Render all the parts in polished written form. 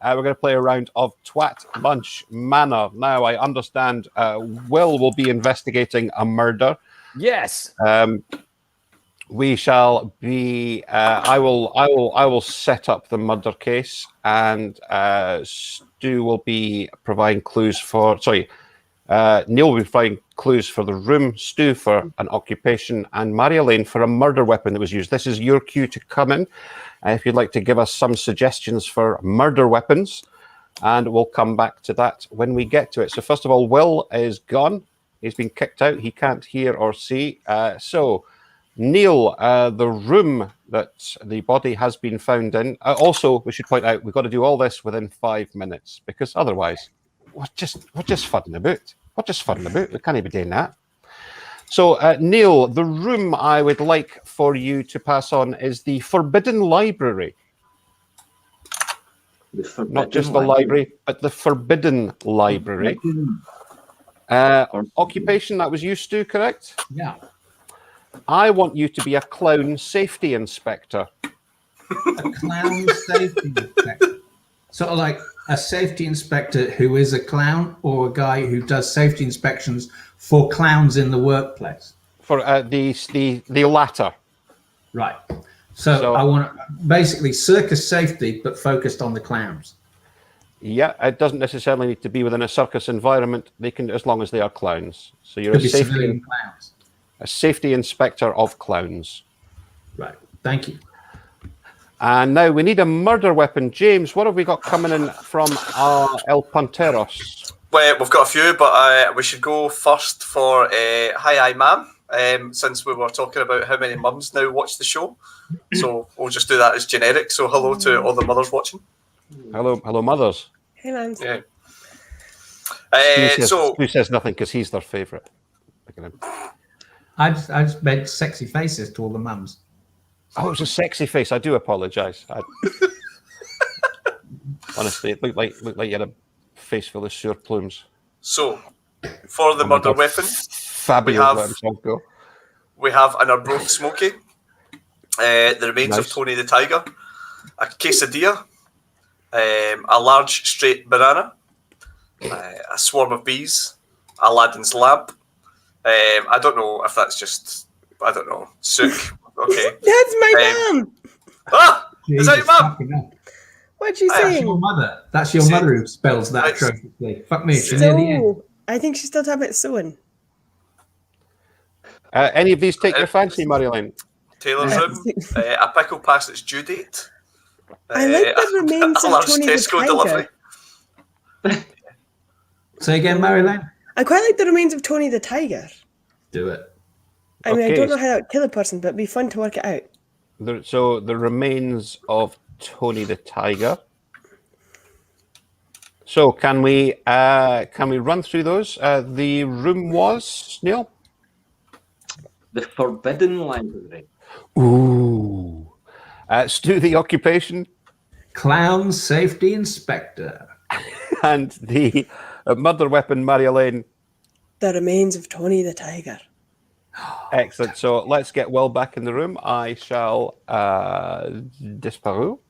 We're going to play a round of Twat Lunch Manor. Now, I understand will be investigating a murder. Yes. We shall be. I will set up the murder case, and Stu will be providing clues for. Sorry, Neil will be providing clues for the room. Stu for an occupation, and Marie-Elaine for a murder weapon that was used. This is your cue to come in if you'd like to give us some suggestions for murder weapons, and we'll come back to that when we get to it. So first of all, Will is gone. He's been kicked out. He can't hear or see. So. Neil, the room that the body has been found in. Also, we should point out we've got to do all this within 5 minutes because otherwise, we're just fudding about. We're just fudding about. We can't be doing that. So, Neil, the room I would like for you to pass on is the Forbidden Library. Not just the library, but the Forbidden Library. Occupation, that was you, Stu, correct? Yeah. I want you to be a clown safety inspector. A clown safety inspector. Sort of like a safety inspector who is a clown, or a guy who does safety inspections for clowns in the workplace. For the latter. Right. So I want basically circus safety, but focused on the clowns. Yeah, it doesn't necessarily need to be within a circus environment. They can, as long as they are clowns. So you're Could be civilian clowns. A safety inspector of clowns. Right. Thank you. And now we need a murder weapon. James, what have we got coming in from El Panteros? Well, we've got a few, but we should go first for Hi, Ma'am, since we were talking about how many mums now watch the show. So we'll just do that as generic. So hello to all the mothers watching. Hello, mothers. Hey, man. Yeah. Who says nothing because he's their favourite. Look at him. I just made sexy faces to all the mums. Oh, it was a sexy face. I do apologise. Honestly, it looked like you had a face full of sewer plumes. So, for the murder weapon, fabulous. We have an Arbroath Smoky, the remains of Tony the Tiger, a quesadilla, a large straight banana, a swarm of bees, Aladdin's lamp. I don't know if that's just, I don't know, sook. Okay. That's my mum. Ah! Is that your mum? What'd she say? That's your mother. That's your mother who spells that atrociously. Fuck me, she's near the end. I think she's still talking about sewing. Any of these take your fancy, Marie-Elaine? Taylor's room, a pickle past its due date. I like the remains of Tony the Tiger. Say again, Marie-Elaine? I quite like the remains of Tony the Tiger. Do it. I mean, I don't know how that would kill a person, but it'd be fun to work it out. So the remains of Tony the Tiger. So can we run through those? The room was, Neil? The Forbidden Library. Ooh. Stu, the occupation? Clown safety inspector. And the murder weapon, Marie-Elaine? The remains of Tony the Tiger. Excellent. So let's get Will back in the room. I shall disparu.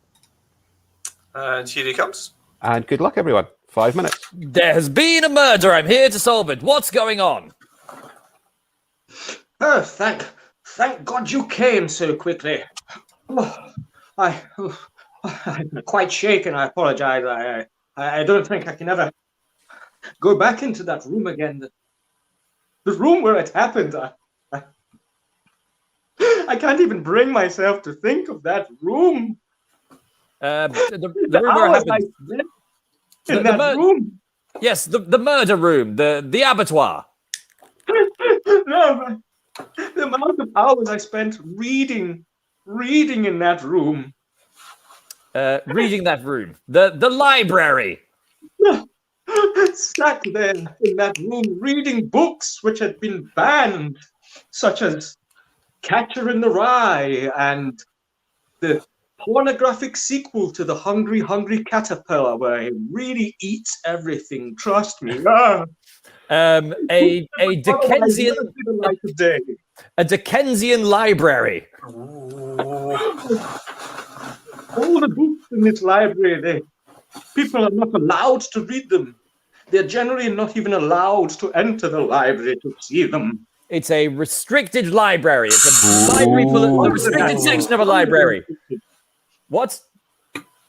And here he comes. And good luck, everyone. 5 minutes. There has been a murder. I'm here to solve it. What's going on? Oh, thank God you came so quickly. Oh, I'm quite shaken. I apologize. I don't think I can ever go back into that room again. The room where it happened. I can't even bring myself to think of that room. The room where it happened. In that room. Yes, the murder room, the abattoir. No, the amount of hours I spent reading in that room. Reading that room. The library. Sat there in that room reading books which had been banned, such as Catcher in the Rye and the pornographic sequel to The Hungry Hungry Caterpillar, where he really eats everything. Trust me. A Dickensian a Dickensian library. All the books in this library, People are not allowed to read them. They're generally not even allowed to enter the library to see them. It's a restricted library. It's a library full of a restricted section of a library. What?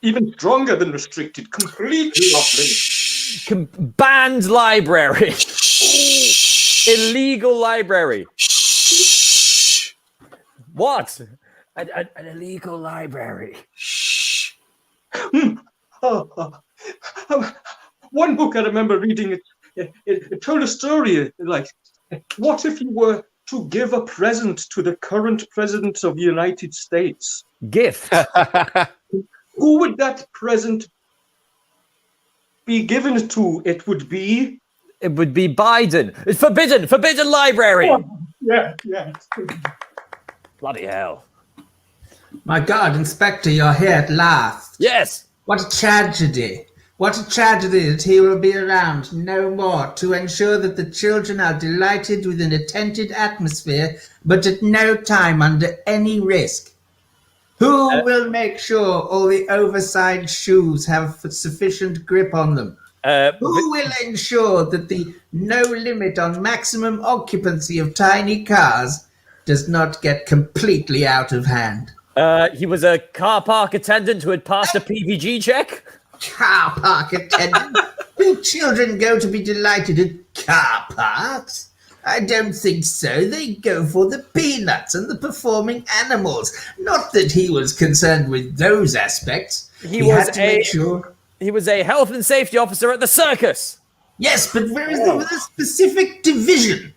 Even stronger than restricted, completely off limits. Banned library. Illegal library. What? An illegal library. One book I remember reading, it told a story like, what if you were to give a present to the current president of the United States? Gift. Who would that present be given to? It would be Biden. It's forbidden library. Oh, yeah. Bloody hell. My God, Inspector, you're here at last. Yes. What a tragedy. What a tragedy that he will be around no more to ensure that the children are delighted with an attentive atmosphere, but at no time under any risk. Who will make sure all the oversized shoes have sufficient grip on them? Who will ensure that the no limit on maximum occupancy of tiny cars does not get completely out of hand? He was a car park attendant who had passed a PVG check. Car park attendant? Do children go to be delighted at car parks? I don't think so. They go for the peanuts and the performing animals. Not that he was concerned with those aspects. He had to make sure. He was a health and safety officer at the circus. Yes, but there is a specific division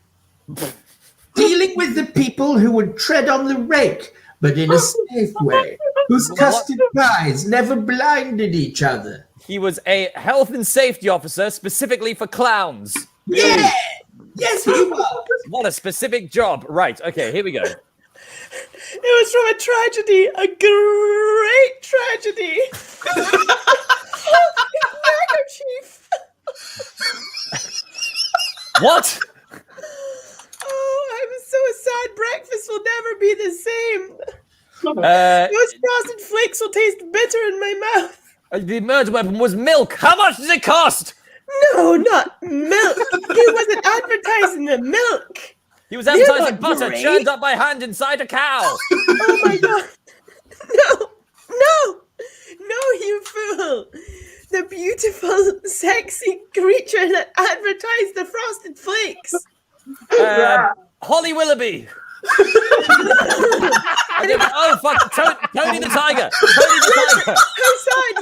dealing with the people who would tread on the rake, but in a safe way, whose custard pies never blinded each other. He was a health and safety officer specifically for clowns. Yeah! Yes, he was. What a specific job. Right, okay, here we go. It was from a tragedy, a great tragedy. Chief. What? Oh, I'm so sad. Breakfast will never be the same. Uh, Those frosted flakes will taste bitter in my mouth. the murder weapon was milk. How much does it cost? No, not milk. He wasn't advertising the milk. He was advertising not butter great. churned up by hand inside a cow. Oh my God. No, you fool. The beautiful, sexy creature that advertised the frosted flakes. Holly Willoughby. Oh, fuck. Tony the Tiger. Tony the Tiger. How sad.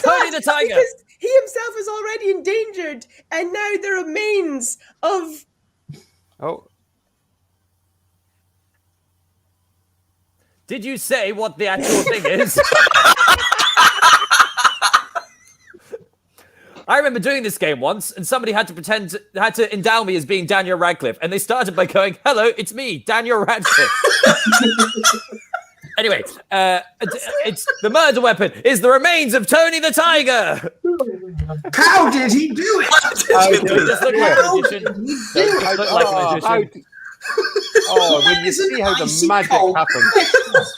Tony the Tiger. Because he himself is already endangered, and now the remains of... Oh, Did you say what the actual thing is? I remember doing this game once, and somebody had to endow me as being Daniel Radcliffe, and they started by going, "Hello, it's me, Daniel Radcliffe." Anyway, it's the murder weapon is the remains of Tony the Tiger. How did he do it? Just look like a magician. Just look like a magician. When you see how the magic happens.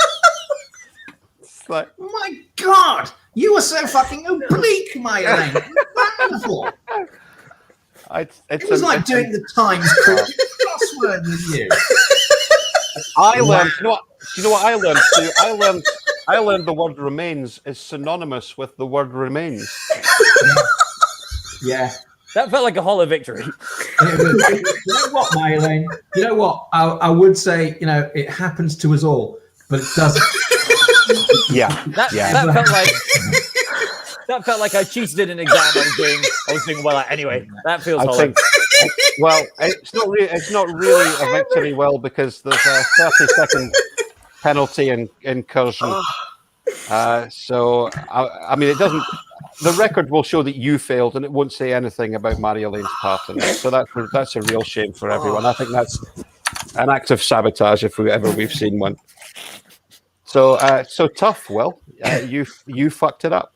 It's like, My God, you were so fucking oblique, my Elaine. Wonderful. It was like doing the Times crossword with you. I learned. You know what I learned too? I learned the word remains is synonymous with the word remains. Yeah. That felt like a hollow victory. You know what, Mylene? You know what? I would say, it happens to us all, but it doesn't. Yeah. That felt like I cheated in an exam. I was doing well at. Anyway, that feels hollow. Well, it's not really a victory. Well, because there's a 30-second penalty in incursion. So I mean, it doesn't. The record will show that you failed, and it won't say anything about Maria Lane's part in it. So that's a real shame for everyone. I think that's an act of sabotage if we've seen one. So tough. Will you fucked it up?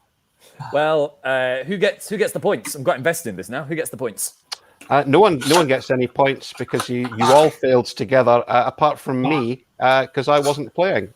Well, who gets the points? I'm quite invested in this now. Who gets the points? No one gets any points because you all failed together, apart from me, because I wasn't playing.